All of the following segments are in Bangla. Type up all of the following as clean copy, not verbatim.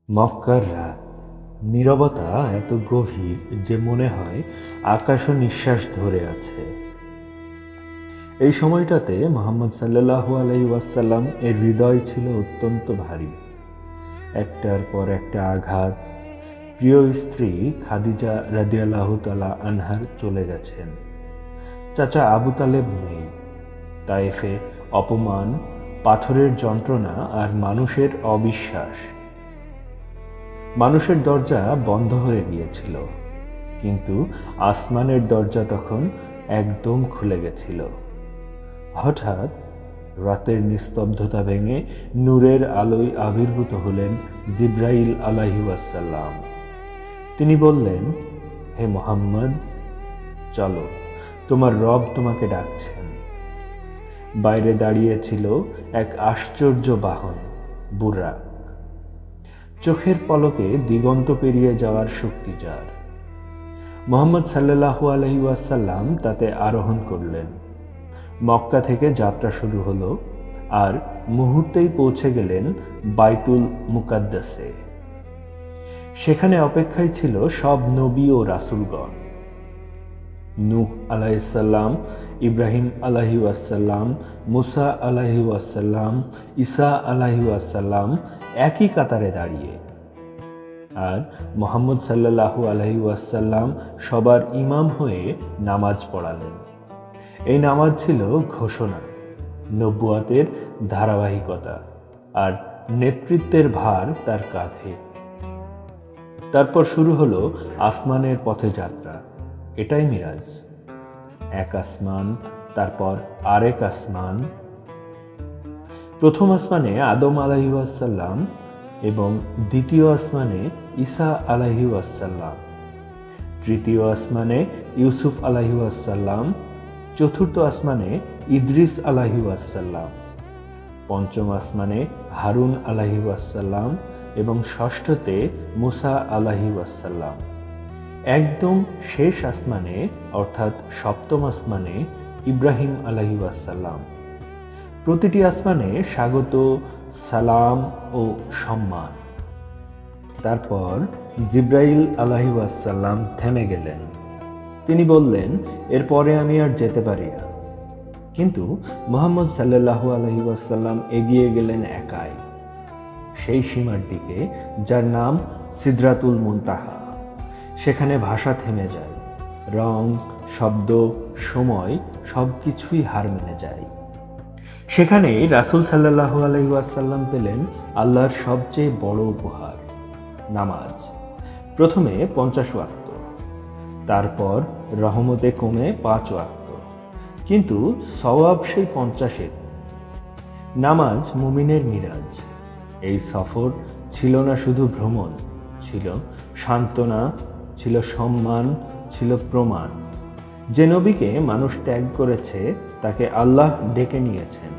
মক্কার রাত, নীরবতা এত গভীর যে মনে হয় আকাশও নিঃশ্বাস ধরে আছে। এই সময়টাতে মুহাম্মদ সাল্লাল্লাহু আলাইহি ওয়াসাল্লাম এর হৃদয় ছিল অত্যন্ত ভারী। একটার পর একটা আঘাত। প্রিয় স্ত্রী খাদিজা রাদিয়াল্লাহু তাআলা আনহার চলে গেছেন। চাচা আবু তালেব নেই। তায়েফে অপমান, পাথরের যন্ত্রণা আর মানুষের অবিশ্বাস। মানুষের দরজা বন্ধ হয়ে গিয়েছিল, কিন্তু আসমানের দরজা তখন একদম খুলে গেছিল। হঠাৎ রাতের নিস্তব্ধতা ভেঙে নূরের আলোয় আবির্ভূত হলেন জিব্রাইল আলাইহিস সালাম। তিনি বললেন, হে মুহাম্মদ, চলো, তোমার রব তোমাকে ডাকছেন। বাইরে দাঁড়িয়ে ছিল এক আশ্চর্য বাহন, বুরাক। চোখের পলকে দিগন্ত পেরিয়ে যাওয়ার শক্তি যার। মুহাম্মদ সাল্লাল্লাহু আলাইহি ওয়াসাল্লাম তাতে আরোহণ করলেন। মক্কা থেকে যাত্রা শুরু হলো, আর মুহূর্তেই পৌঁছে গেলেন বাইতুল মুকাদ্দাসে। সেখানে অপেক্ষায় ছিল সব নবী ও রাসূলগণ। নূহ আলাইহিস সালাম, ইব্রাহিম আলাইহিস সালাম, মুসা আলাইহিস সালাম, ঈসা আলাইহিস সালাম একই কাতারে দাঁড়িয়ে। আর মুহাম্মদ সাল্লাল্লাহু আলাইহি ওয়াসাল্লাম সবার ইমাম হয়ে নামাজ পড়ালেন। এই নামাজ ছিল ঘোষণা, নবুয়াতের ধারাবাহিকতা, আর নেতৃত্বের ভার তার কাঁধে। তারপর শুরু হলো আসমানের পথে যাত্রা। এটাই মিরাজ। এক আসমান, তারপর আরেক আসমান। প্রথম আসমানে আদম আলাইহিস সালাম এবং দ্বিতীয় আসমানে ঈসা আলাইহিস সালাম। তৃতীয় আসমানে ইউসুফ আলাইহিস সালাম। চতুর্থ আসমানে ইদ্রিস আলাইহিস সালাম। পঞ্চম আসমানে হারুন আলাইহিস সালাম এবং ষষ্ঠতে মুসা আলাইহিস সালাম। একদম শেষ আসমানে, অর্থাৎ সপ্তম আসমানে, ইব্রাহিম আলাইহিস সালাম। প্রতিটি আসমানে স্বাগত, সালাম ও সম্মান। তারপর জিব্রাইল আলাইহিস সালাম থেমে গেলেন। তিনি বললেন, এরপরে আমি আর যেতে পারি না। কিন্তু মুহাম্মদ সাল্লাল্লাহু আলাইহি ওয়াসাল্লাম এগিয়ে গেলেন একাই, সেই সীমার দিকে যার নাম সিদরাতুল মুনতাহা। সেখানে ভাষা থেমে যায়, রং, শব্দ, সময় সবকিছুই হার মেনে যায়। সেখানেই রাসূল সাল্লাল্লাহু আলাইহি ওয়াসাল্লাম পেলেন আল্লাহর সবচেয়ে বড় উপহার, নামাজ। প্রথমে 50 ওয়াক্ত, তারপর রহমতে কমে 5 ওয়াক্ত, কিন্তু সওয়াব সেই 50-এর। নামাজ মুমিনের মিরাজ। এই সফর ছিল না শুধু ভ্রমণ, ছিল সান্ত্বনা, ছিল সম্মান, ছিল প্রমাণ। যে নবীকে মানুষ ত্যাগ করেছে তাকে আল্লাহ ডেকে নিয়েছেন।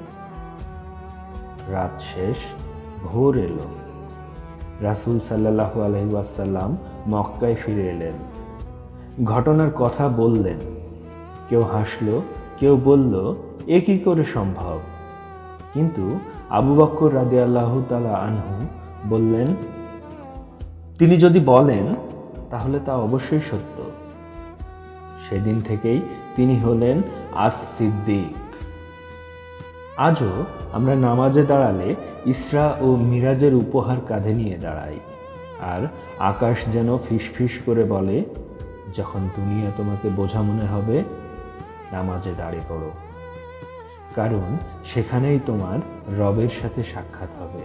রাত শেষ, ভোর এলো। রাসূল সাল্লাল্লাহু আলাইহি ওয়াসাল্লাম মক্কায় ফিরে এলেন। ঘটনার কথা বললেন। কেউ হাসল, কেউ বলল, এ কি করে সম্ভব? কিন্তু আবু বকর রাদিয়াল্লাহু তাআলা আনহু বললেন, তিনি যদি বলেন তাহলে তা অবশ্যই সত্য। সেদিন থেকেই তিনি হলেন আস-সিদ্দিক। আজও আমরা নামাজে দাঁড়ালে ইসরা ও মিরাজের উপহার কাঁধে নিয়ে দাঁড়াই, আর আকাশ যেন ফিসফিস করে বলে, যখন দুনিয়া তোমাকে বোঝা মনে হবে, নামাজে দাঁড়িয়ে পড়ো, কারণ সেখানেই তোমার রবের সাথে সাক্ষাৎ হবে।